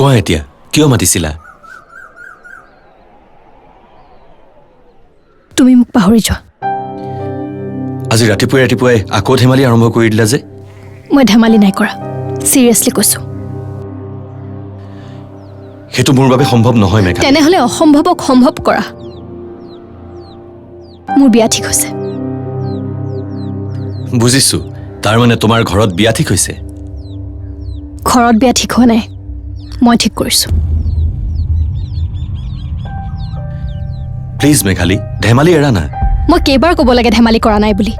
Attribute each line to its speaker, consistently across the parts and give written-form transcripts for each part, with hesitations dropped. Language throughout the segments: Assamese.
Speaker 1: কোৱা এতিয়া কিয় মাতিছিলা
Speaker 2: তুমি মোক পাহৰি যোৱা
Speaker 1: আজি ৰাতিপুৱাই আকৌ ধেমালি আৰম্ভ কৰি দিলা যে
Speaker 2: মই ধেমালি নাই কৰা সিৰিয়াসলি কৈছো
Speaker 1: হেতু মোৰ বাবে সম্ভৱ নহয় মেঘা
Speaker 2: তেনেহলে অসম্ভৱক সম্ভৱ কৰা মোৰ বিয়া ঠিক হৈছে
Speaker 1: বুজিছো তাৰ মানে তোমাৰ ঘৰত বিয়া ঠিক হৈছে
Speaker 2: ঘৰত বিয়া ঠিক হোৱা নাই মই ঠিক কৰিছো
Speaker 1: প্লিজ মেঘালী ধেমালি এৰা না
Speaker 2: মই কেইবাৰ ক'ব লাগে ধেমালি কৰা নাই বুলি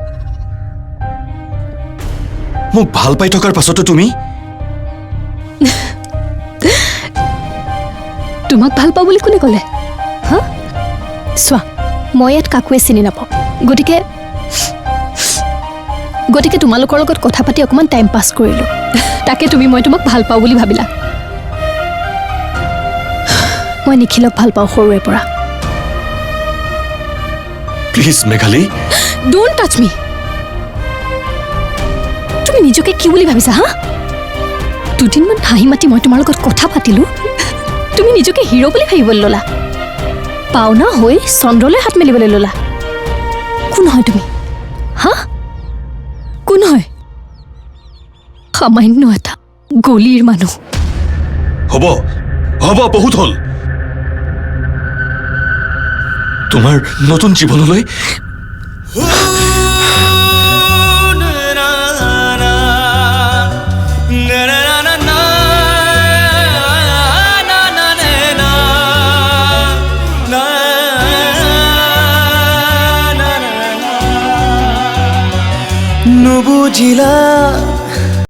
Speaker 1: মোক ভাল পাই থকাৰ পাছতো তুমি
Speaker 2: তোমাক ভাল পাওঁ বুলি কোনে ক'লে হা চোৱা মই ইয়াত কাকোৱে চিনি নাপাওঁ গতিকে তোমালোকৰ লগত কথা পাতি অকমান টাইম পাছ কৰিলো তাকে মই তোমাক ভাল পাওঁ বুলি ভাবিলা মই নিখিলক ভাল পাওঁ সৰুৰে পৰা
Speaker 1: প্লিজ মেঘালী
Speaker 2: ডোন্ট টাচ মি তুমি নিজকে কি বুলি ভাবিছা হা দুদিনমান হাঁহি মাতি মই তোমাৰ লগত কথা পাতিলো তুমি নিজকে হিৰো বুলি ভাবিবলৈ ল'লা পাওনা হৈ চন্দ্ৰলৈ হাত মেলিবলৈ ল'লা কোন হয় তুমি হা কোন হয় সামান্য এটা গলিৰ মানুহ
Speaker 1: হ'ব বহুত হ'ল তোমাৰ নতুন জীৱনলৈ
Speaker 3: নুবুজিলা